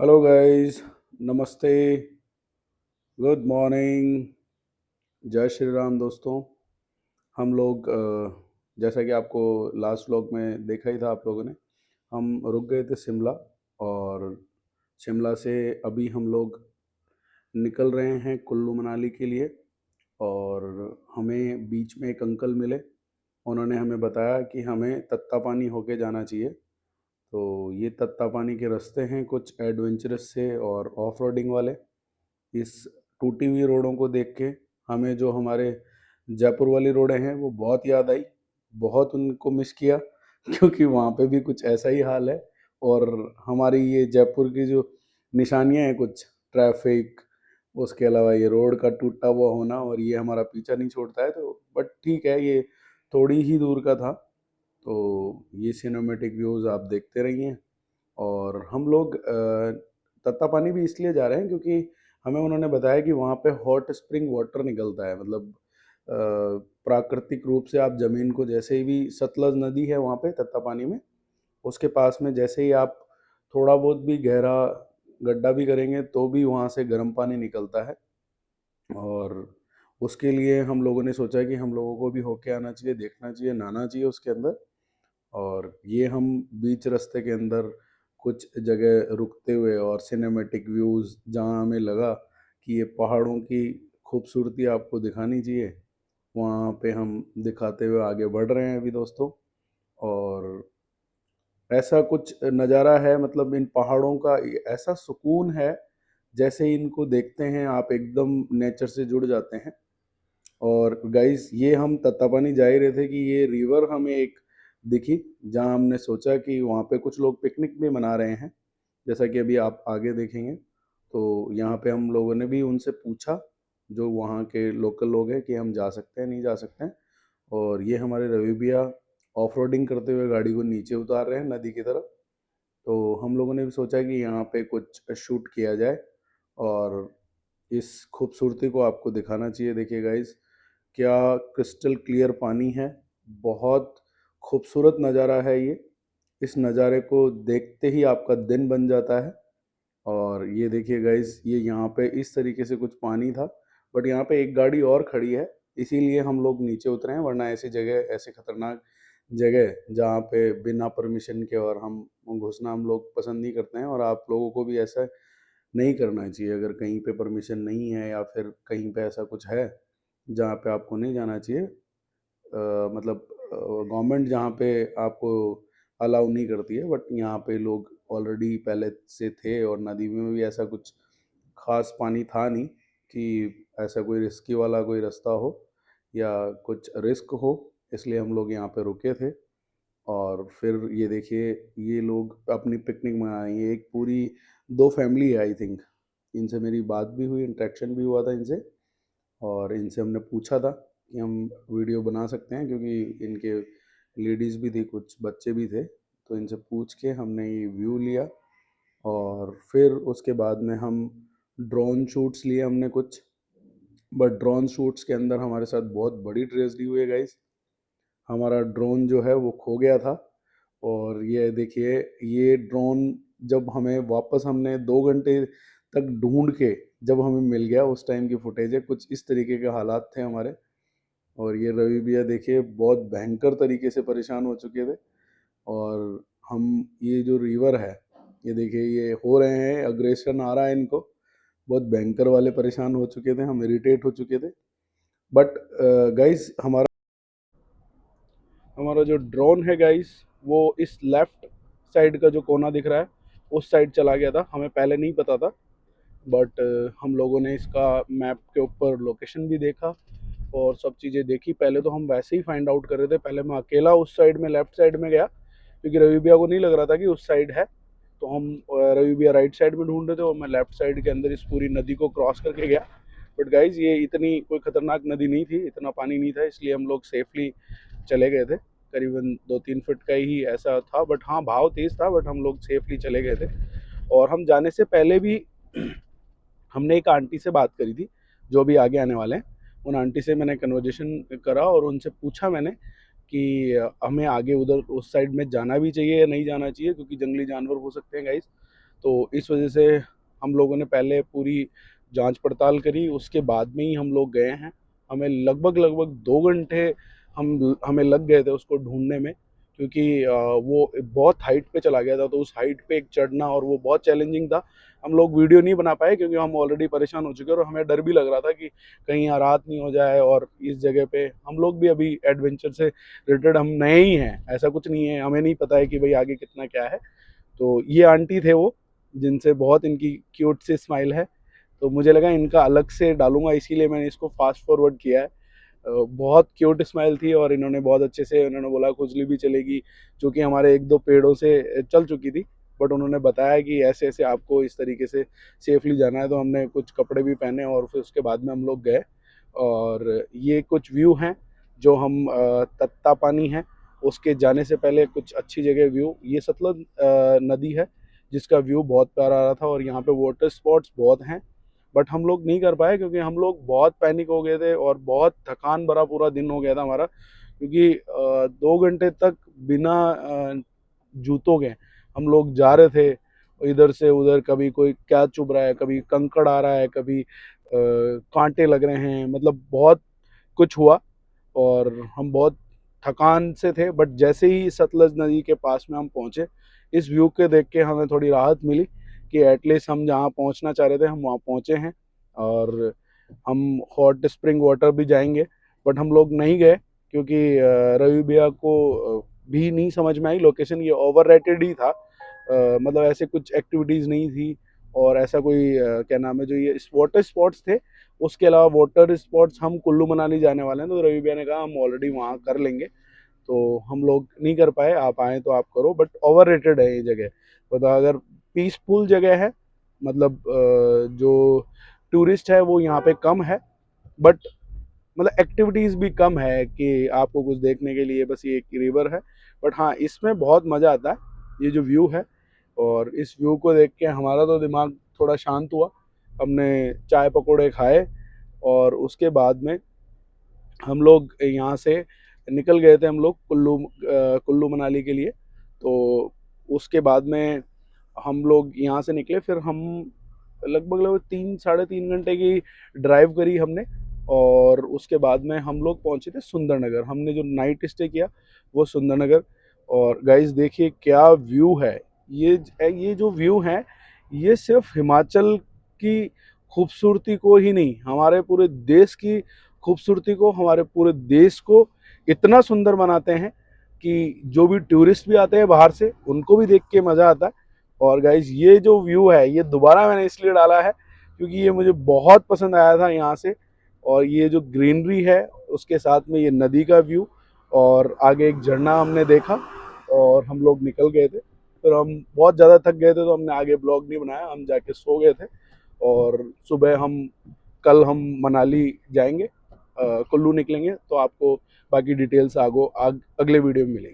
Hello guys. नमस्ते। Good morning. जय श्री राम दोस्तों। हम लोग जैसा कि आपको लास्ट व्लॉग में देखा ही था आप लोगों ने, हम रुक गए थे शिमला। और शिमला से अभी हम लोग निकल रहे हैं कुल्लू मनाली के लिए। और हमें बीच में एक अंकल मिले। उन्होंने हमें बताया कि हमें तत्तापानी होके जाना चाहिए। तो ये तत्तापानी के रास्ते हैं कुछ एडवेंचरस से और ऑफ रोडिंग वाले। इस टूटी हुई रोडों को देख के हमें जो हमारे जयपुर वाली रोडें हैं वो बहुत याद आई। बहुत उनको मिस किया क्योंकि वहाँ पे भी कुछ ऐसा ही हाल है। और हमारी ये जयपुर की जो निशानियाँ हैं, कुछ ट्रैफिक, उसके अलावा ये रोड का टूटा हुआ होना, और ये हमारा पीछा नहीं छोड़ता है। तो बट ठीक है, ये थोड़ी ही दूर का था। तो ये सिनेमैटिक व्यूज़ आप देखते रहिए। और हम लोग तत्तापानी भी इसलिए जा रहे हैं क्योंकि हमें उन्होंने बताया कि वहाँ पे हॉट स्प्रिंग वाटर निकलता है। मतलब प्राकृतिक रूप से आप ज़मीन को, जैसे ही भी सतलज नदी है वहाँ पे तत्तापानी में, उसके पास में जैसे ही आप थोड़ा बहुत भी गहरा गड्ढा भी करेंगे तो भी वहाँ से गर्म पानी निकलता है। और उसके लिए हम लोगों ने सोचा कि हम लोगों को भी होके आना चाहिए, देखना चाहिए, नहाना चाहिए उसके अंदर। और ये हम बीच रास्ते के अंदर कुछ जगह रुकते हुए और सिनेमैटिक व्यूज़ जहाँ हमें लगा कि ये पहाड़ों की खूबसूरती आपको दिखानी चाहिए, वहाँ पे हम दिखाते हुए आगे बढ़ रहे हैं अभी दोस्तों। और ऐसा कुछ नज़ारा है, मतलब इन पहाड़ों का ऐसा सुकून है, जैसे ही इनको देखते हैं आप एकदम नेचर से जुड़ जाते हैं। और गाइस, ये हम तत्तापानी जा ही रहे थे कि ये रिवर हमें एक दिखी, जहाँ हमने सोचा कि वहाँ पे कुछ लोग पिकनिक भी मना रहे हैं, जैसा कि अभी आप आगे देखेंगे। तो यहाँ पे हम लोगों ने भी उनसे पूछा, जो वहाँ के लोकल लोग हैं, कि हम जा सकते हैं नहीं जा सकते हैं। और ये हमारे रवि भैया ऑफ रोडिंग करते हुए गाड़ी को नीचे उतार रहे हैं नदी की तरफ। तो हम लोगों ने भी सोचा कि यहाँ पे कुछ शूट किया जाए और इस खूबसूरती को आपको दिखाना चाहिए। देखिए गाइस, क्या क्रिस्टल क्लियर पानी है। बहुत खूबसूरत नज़ारा है ये। इस नज़ारे को देखते ही आपका दिन बन जाता है। और ये देखिए गाइस, ये यहाँ पे इस तरीके से कुछ पानी था, बट यहाँ पे एक गाड़ी और खड़ी है, इसीलिए हम लोग नीचे उतरे हैं। वरना ऐसी जगह, ऐसे खतरनाक जगह जहाँ पे बिना परमिशन के और हम घुसना हम लोग पसंद नहीं करते हैं। और आप लोगों को भी ऐसा नहीं करना चाहिए। अगर कहीं पे परमिशन नहीं है या फिर कहीं पे ऐसा कुछ है जहाँ पे आपको नहीं जाना चाहिए, मतलब गवर्नमेंट जहाँ पे आपको अलाउ नहीं करती है, बट यहाँ पे लोग ऑलरेडी पहले से थे और नदी में भी ऐसा कुछ खास पानी था नहीं कि ऐसा कोई रिस्की वाला कोई रास्ता हो या कुछ रिस्क हो। इसलिए हम लोग यहाँ पे रुके थे। और फिर ये देखिए, ये लोग अपनी पिकनिक मना रही हैं। एक पूरी दो फैमिली है आई थिंक। इनसे मेरी बात भी हुई, इंटरेक्शन भी हुआ था इनसे। और इनसे हमने पूछा था कि हम वीडियो बना सकते हैं, क्योंकि इनके लेडीज़ भी थी, कुछ बच्चे भी थे। तो इनसे पूछ के हमने ये व्यू लिया। और फिर उसके बाद में हम ड्रोन शूट्स लिए हमने कुछ। बट ड्रोन शूट्स के अंदर हमारे साथ बहुत बड़ी ट्रेजेडी हुई है गाइस। हमारा ड्रोन जो है वो खो गया था। और ये देखिए, ये ड्रोन जब हमें वापस, हमने 2 घंटे तक ढूंढ के जब हमें मिल गया, उस टाइम की फुटेज है। कुछ इस तरीके के हालात थे हमारे। और ये रवि भैया देखिए बहुत भयंकर तरीके से परेशान हो चुके थे। और हम, ये जो रिवर है, ये देखिए, ये हो रहे हैं, अग्रेशन आ रहा है इनको। बहुत भयंकर वाले परेशान हो चुके थे, हम इरिटेट हो चुके थे। बट गाइस, हमारा हमारा जो ड्रोन है गाइस, वो इस लेफ्ट साइड का जो कोना दिख रहा है उस साइड चला गया था। हमें पहले नहीं पता था। बट हम लोगों ने इसका मैप के ऊपर लोकेशन भी देखा और सब चीज़ें देखी। पहले तो हम वैसे ही फाइंड आउट कर रहे थे। पहले मैं अकेला उस साइड में, लेफ्ट साइड में गया, क्योंकि रवि भैया को नहीं लग रहा था कि उस साइड है। तो हम रवि भैया राइट साइड में ढूंढ रहे थे और मैं लेफ्ट साइड के अंदर इस पूरी नदी को क्रॉस करके गया। बट गाइज, ये इतनी कोई खतरनाक नदी नहीं थी, इतना पानी नहीं था, इसलिए हम लोग सेफली चले गए थे। करीबन 2-3 फुट का ही ऐसा था, बट हाँ, भाव तेज़ था, बट हम लोग सेफली चले गए थे। और हम जाने से पहले भी हमने एक आंटी से बात करी थी, जो भी आगे आने वाले हैं। उन आंटी से मैंने कन्वर्जेशन करा और उनसे पूछा मैंने कि हमें आगे उधर उस साइड में जाना भी चाहिए या नहीं जाना चाहिए, क्योंकि जंगली जानवर हो सकते हैं गाइस। तो इस वजह से हम लोगों ने पहले पूरी जांच पड़ताल करी, उसके बाद में ही हम लोग गए हैं। हमें लगभग लगभग 2 घंटे हमें लग गए थे उसको ढूंढने में, क्योंकि वो बहुत हाइट पे चला गया था, तो उस हाइट पे एक चढ़ना और वो बहुत चैलेंजिंग था। हम लोग वीडियो नहीं बना पाए क्योंकि हम ऑलरेडी परेशान हो चुके और हमें डर भी लग रहा था कि कहीं यहाँ रात नहीं हो जाए। और इस जगह पे हम लोग भी अभी एडवेंचर से रिलेटेड हम नए ही हैं, ऐसा कुछ नहीं है, हमें नहीं पता है कि भाई आगे कितना क्या है। तो ये आंटी थे वो, जिनसे बहुत इनकी क्यूट सी स्माइल है, तो मुझे लगा इनका अलग से डालूंगा, इसीलिए मैंने इसको फास्ट फॉरवर्ड किया है। बहुत क्यूट स्माइल थी और इन्होंने बहुत अच्छे से उन्होंने बोला खुजली भी चलेगी, जो कि हमारे एक दो पेड़ों से चल चुकी थी। बट उन्होंने बताया कि ऐसे ऐसे आपको इस तरीके से सेफली जाना है, तो हमने कुछ कपड़े भी पहने और फिर उसके बाद में हम लोग गए। और ये कुछ व्यू हैं जो हम तत्ता पानी है उसके जाने से पहले कुछ अच्छी जगह व्यू, ये सतलज नदी है जिसका व्यू बहुत प्यारा आ रहा था। और यहाँ पे वाटर स्पॉट्स बहुत हैं, बट हम लोग नहीं कर पाए क्योंकि हम लोग बहुत पैनिक हो गए थे और बहुत थकान भरा पूरा दिन हो गया था हमारा, क्योंकि 2 घंटे तक बिना जूतों के हम लोग जा रहे थे इधर से उधर। कभी कोई क्या चुभ रहा है, कभी कंकड़ आ रहा है, कभी कांटे लग रहे हैं, मतलब बहुत कुछ हुआ। और हम बहुत थकान से थे, बट जैसे ही सतलज नदी के पास में हम पहुंचे, इस व्यू के देख के हमें थोड़ी राहत मिली कि एटलीस्ट हम जहाँ पहुंचना चाह रहे थे हम वहाँ पहुंचे हैं। और हम हॉट स्प्रिंग वाटर भी जाएंगे, बट हम लोग नहीं गए क्योंकि रवि भैया को भी नहीं समझ में आई लोकेशन, ये ओवर रेटेड ही था। मतलब ऐसे कुछ एक्टिविटीज़ नहीं थी और ऐसा कोई क्या नाम है जो ये वाटर स्पॉट्स थे। उसके अलावा वाटर स्पॉट्स हम कुल्लू मनाली जाने वाले हैं, तो रवि भैया ने कहा हम ऑलरेडी वहाँ कर लेंगे, तो हम लोग नहीं कर पाए। आप आए तो आप करो, बट ओवर रेटेड है ये जगह। तो अगर पीसफुल जगह है, मतलब जो टूरिस्ट है वो यहाँ पे कम है, बट मतलब एक्टिविटीज़ भी कम है कि आपको कुछ देखने के लिए, बस ये एक रिवर है। बट हाँ, इसमें बहुत मज़ा आता है, ये जो व्यू है। और इस व्यू को देख के हमारा तो दिमाग थोड़ा शांत हुआ। हमने चाय पकौड़े खाए और उसके बाद में हम लोग यहाँ से निकल गए थे, हम लोग कुल्लू मनाली के लिए। तो उसके बाद में हम लोग यहाँ से निकले, फिर हम लगभग लगभग 3 साढ़े 3 घंटे की ड्राइव करी हमने। और उसके बाद में हम लोग पहुँचे थे सुंदरनगर, हमने जो नाइट स्टे किया वो सुंदरनगर। और गाइस देखिए क्या व्यू है, ये जो व्यू है ये सिर्फ हिमाचल की खूबसूरती को ही नहीं, हमारे पूरे देश की खूबसूरती को, हमारे पूरे देश को इतना सुंदर बनाते हैं कि जो भी टूरिस्ट भी आते हैं बाहर से उनको भी देख के मज़ा आता है। और गाइज ये जो व्यू है ये दोबारा मैंने इसलिए डाला है क्योंकि ये मुझे बहुत पसंद आया था यहाँ से। और ये जो ग्रीनरी है उसके साथ में ये नदी का व्यू, और आगे एक झरना हमने देखा और हम लोग निकल गए थे। फिर हम बहुत ज़्यादा थक गए थे तो हमने आगे ब्लॉग नहीं बनाया, हम जाके सो गए थे। और सुबह कल हम मनाली जाएंगे, कुल्लू निकलेंगे, तो आपको बाकी डिटेल्स अगले वीडियो में मिलेंगी।